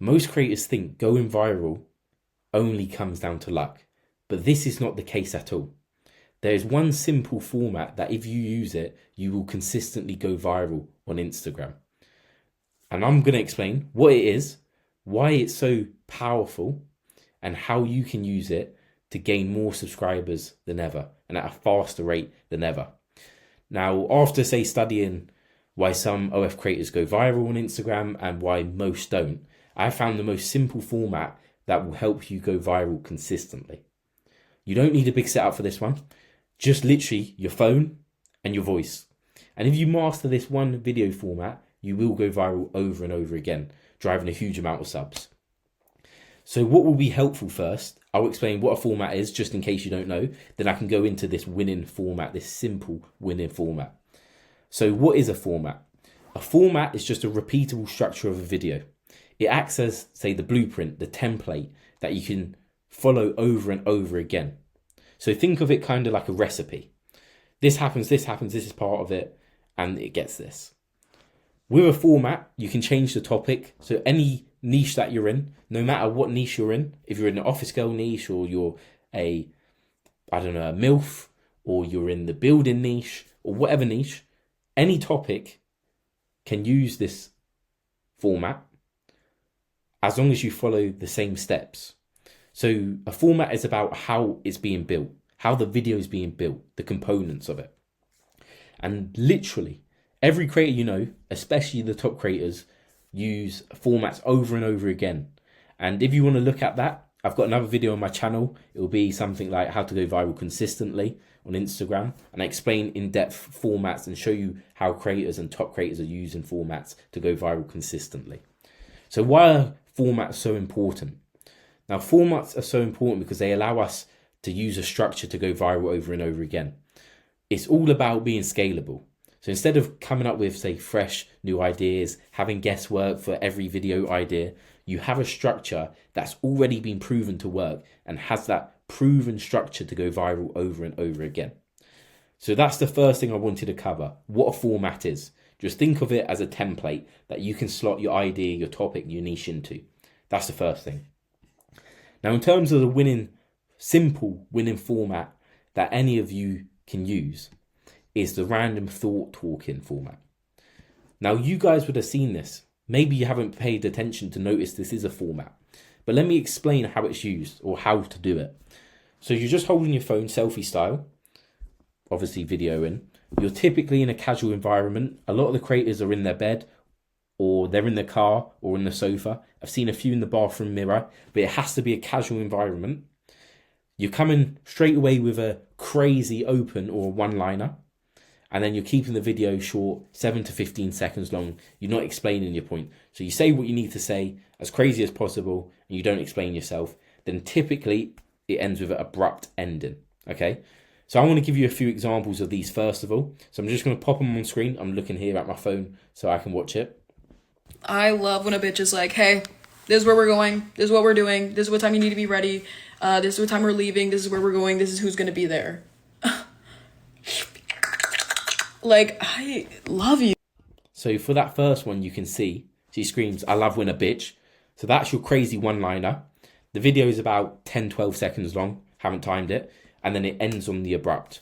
Most creators think going viral only comes down to luck, but this is not the case at all. There is one simple format that if you use it, you will consistently go viral on Instagram. And I'm going to explain what it is, why it's so powerful, and how you can use it to gain more subscribers than ever and at a faster rate than ever. Now, after, say, studying why some OF creators go viral on Instagram and why most don't, I found the most simple format that will help you go viral consistently. You don't need a big setup for this one. Just literally your phone and your voice. And if you master this one video format, you will go viral over and over again, driving a huge amount of subs. So what will be helpful first? I'll explain what a format is, just in case you don't know. Then I can go into this winning format, this simple winning format. So what is a format? A format is just a repeatable structure of a video. It acts as, say, the blueprint, the template that you can follow over and over again. So think of it kind of like a recipe. This happens, this is part of it, and it gets this. With a format, you can change the topic. So any niche that you're in, no matter what niche you're in, if you're in the office girl niche or you're a MILF, or you're in the building niche or whatever niche, any topic can use this format as long as you follow the same steps. So a format is about how it's being built, how the video is being built, the components of it. And literally every creator you know, especially the top creators, use formats over and over again. And if you want to look at that, I've got another video on my channel. It will be something like how to go viral consistently on Instagram. And I explain in-depth formats and show you how creators and top creators are using formats to go viral consistently. So why are formats so important? Now, formats are so important because they allow us to use a structure to go viral over and over again. It's all about being scalable. So instead of coming up with, say, fresh new ideas, having guesswork for every video idea, you have a structure that's already been proven to work and has that proven structure to go viral over and over again. So that's the first thing I wanted to cover, what a format is. Just think of it as a template that you can slot your idea, your topic, your niche into. That's the first thing. Now, in terms of the simple winning format that any of you can use is the random thought talking format. Now, you guys would have seen this. Maybe you haven't paid attention to notice this is a format, but let me explain how it's used or how to do it. So you're just holding your phone selfie style, obviously videoing. You're typically in a casual environment. A lot of the creators are in their bed or they're in the car or in the sofa. I've seen a few in the bathroom mirror, but it has to be a casual environment. You're coming straight away with a crazy open or a one-liner, and then you're keeping the video short, 7 to 15 seconds long. You're not explaining your point. So you say what you need to say as crazy as possible, and you don't explain yourself. Then typically it ends with an abrupt ending, okay? So I want to give you a few examples of these first of all. So I'm just going to pop them on screen. I'm looking here at my phone so I can watch it. I love when a bitch is like, hey, this is where we're going. This is what we're doing. This is what time you need to be ready. This is what time we're leaving. This is where we're going. This is who's going to be there. Like, I love you. So for that first one, you can see she screams, I love when a bitch. So that's your crazy one-liner. The video is about 10, 12 seconds long. Haven't timed it. And then it ends on the abrupt.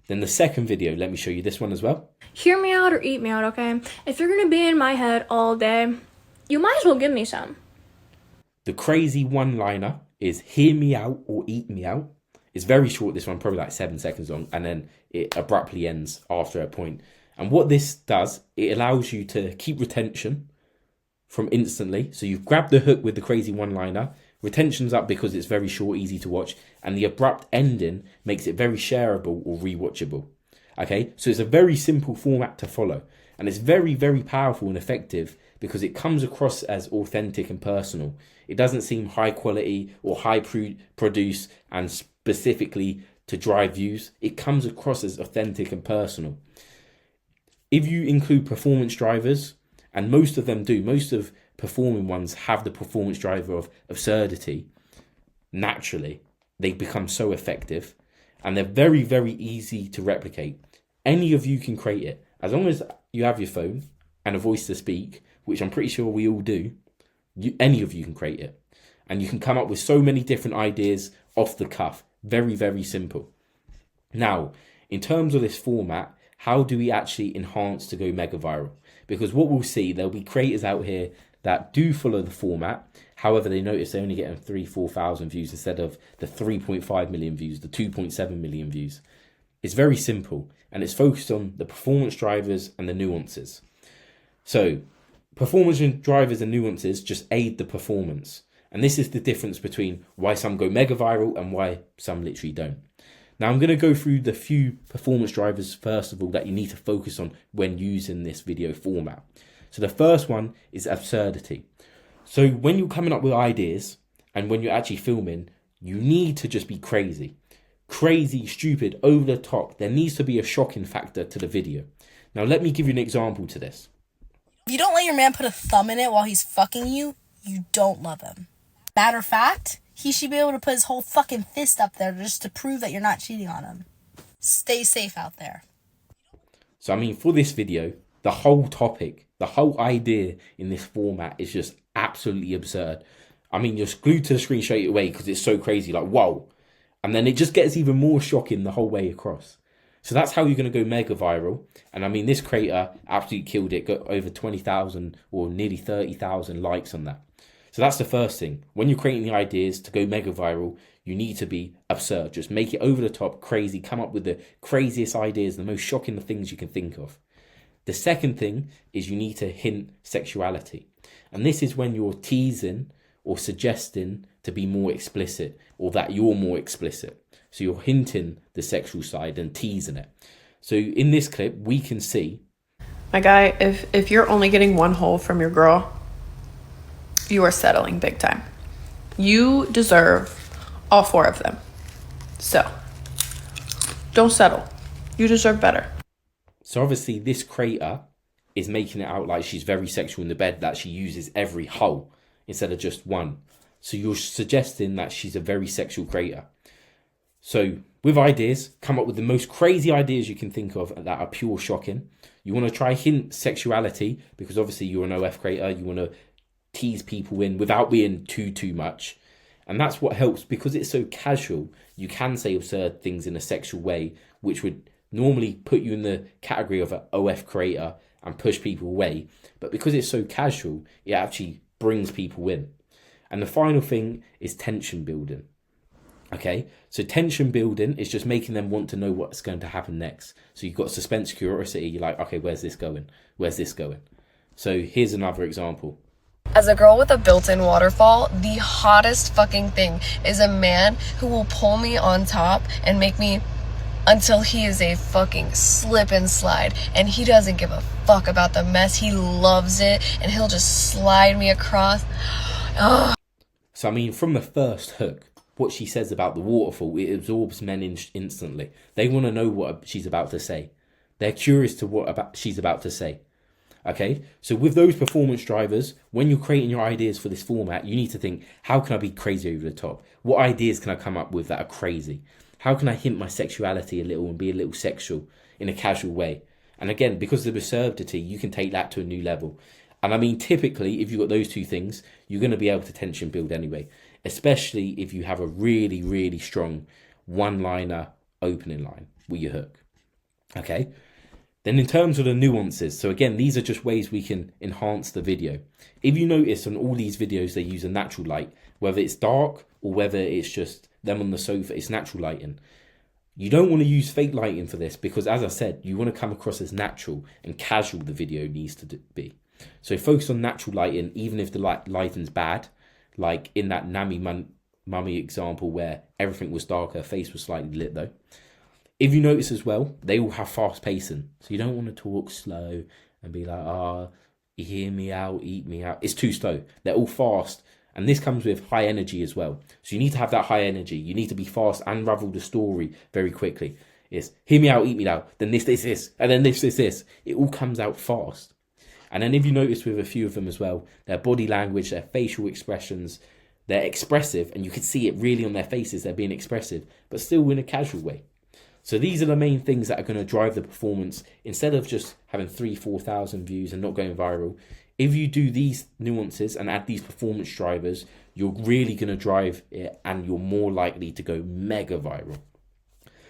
Then the second video, let me show you this one as well. Hear me out or eat me out, okay? If you're gonna be in my head all day, you might as well give me some. The crazy one-liner is hear me out or eat me out. It's very short, this one, probably like 7 seconds long. And then it abruptly ends after a point. And what this does, it allows you to keep retention from instantly. So you've grabbed the hook with the crazy one-liner. Retention's up because it's very short, easy to watch. And the abrupt ending makes it very shareable or rewatchable. Okay, so it's a very simple format to follow. And it's very, very powerful and effective because it comes across as authentic and personal. It doesn't seem high quality or high produce and specifically to drive views. It comes across as authentic and personal. If you include performance drivers, and most of them do, most of performing ones have the performance driver of absurdity, naturally, they become so effective and they're very, very easy to replicate. Any of you can create it. As long as you have your phone and a voice to speak, which I'm pretty sure we all do, Any of you can create it. And you can come up with so many different ideas off the cuff. Very, very simple. Now, in terms of this format, how do we actually enhance to go mega viral? Because what we'll see, there'll be creators out here that do follow the format. However, they notice they're only getting 3,000-4,000 views instead of the 3.5 million views, the 2.7 million views. It's very simple, and it's focused on the performance drivers and the nuances. So, performance drivers and nuances just aid the performance. And this is the difference between why some go mega viral and why some literally don't. Now, I'm going to go through the few performance drivers, first of all, that you need to focus on when using this video format. So the first one is absurdity. So when you're coming up with ideas and when you're actually filming, you need to just be crazy. Crazy, stupid, over the top. There needs to be a shocking factor to the video. Now, let me give you an example to this. If you don't let your man put a thumb in it while he's fucking you, you don't love him. Matter of fact, he should be able to put his whole fucking fist up there just to prove that you're not cheating on him. Stay safe out there. So, I mean, for this video, the whole topic, the whole idea in this format is just absolutely absurd. I mean, you're glued to the screen straight away because it's so crazy, like, whoa. And then it just gets even more shocking the whole way across. So that's how you're going to go mega viral. And I mean, this creator absolutely killed it, got over 20,000 or nearly 30,000 likes on that. So that's the first thing. When you're creating the ideas to go mega viral, you need to be absurd. Just make it over the top, crazy, come up with the craziest ideas, the most shocking things you can think of. The second thing is you need to hint sexuality. And this is when you're teasing or suggesting to be more explicit or that you're more explicit. So you're hinting the sexual side and teasing it. So in this clip, we can see. My guy, if you're only getting one hole from your girl, you are settling big time. You deserve all 4 of them. So, don't settle. You deserve better. So obviously this creator is making it out like she's very sexual in the bed, that she uses every hole instead of just one. So you're suggesting that she's a very sexual creator. So with ideas, come up with the most crazy ideas you can think of that are pure shocking. You want to try hint sexuality because obviously you're an OF creator. You want to tease people in without being too much. And that's what helps because it's so casual. You can say absurd things in a sexual way, which would normally put you in the category of an OF creator and push people away. But because it's so casual, it actually brings people in. And the final thing is tension building. Okay, so tension building is just making them want to know what's going to happen next. So you've got suspense, curiosity. You're like, okay, where's this going? Where's this going? So here's another example. As a girl with a built-in waterfall, the hottest fucking thing is a man who will pull me on top and make me until he is a fucking slip and slide, and he doesn't give a fuck about the mess. He loves it, and he'll just slide me across. Ugh. So I mean, from the first hook, what she says about the waterfall, it absorbs men instantly. They want to know what she's about to say. They're curious to what she's about to say. Okay, so with those performance drivers, when you're creating your ideas for this format, you need to think, how can I be crazy over the top? What ideas can I come up with that are crazy? How can I hint my sexuality a little and be a little sexual in a casual way? And again, because of the absurdity, you can take that to a new level. And I mean, typically, if you've got those two things, you're going to be able to tension build anyway, especially if you have a really, really strong one-liner opening line with your hook. Okay? Then in terms of the nuances, so again, these are just ways we can enhance the video. If you notice on all these videos, they use a natural light, whether it's dark or whether it's just them on the sofa, it's natural lighting. You don't want to use fake lighting for this because, as I said, you want to come across as natural and casual the video needs to be. So focus on natural lighting, even if the lighting's bad, like in that Nami Mummy example where everything was dark, her face was slightly lit though. If you notice as well, they all have fast pacing. So you don't want to talk slow and be like, hear me out, eat me out. It's too slow. They're all fast. And this comes with high energy as well. So you need to have that high energy. You need to be fast and unravel the story very quickly. It's hear me out, eat me out. Then this, and then this. It all comes out fast. And then if you notice with a few of them as well, their body language, their facial expressions, they're expressive. And you can see it really on their faces. They're being expressive, but still in a casual way. So these are the main things that are going to drive the performance. Instead of just having 3,000-4,000 views and not going viral, If you do these nuances and add these performance drivers, you're really going to drive it and you're more likely to go mega viral.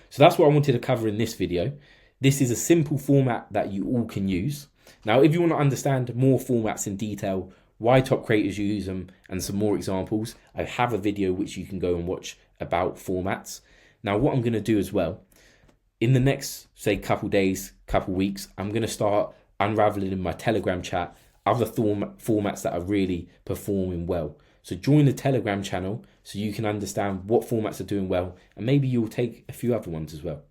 So that's what I wanted to cover in this video. This is a simple format that you all can use. Now, if you want to understand more formats in detail, why top creators use them, and some more examples, I have a video which you can go and watch about formats. Now, what I'm going to do as well, in the next, say, couple days, couple weeks, I'm going to start unraveling in my Telegram chat other formats that are really performing well. So join the Telegram channel so you can understand what formats are doing well, and maybe you'll take a few other ones as well.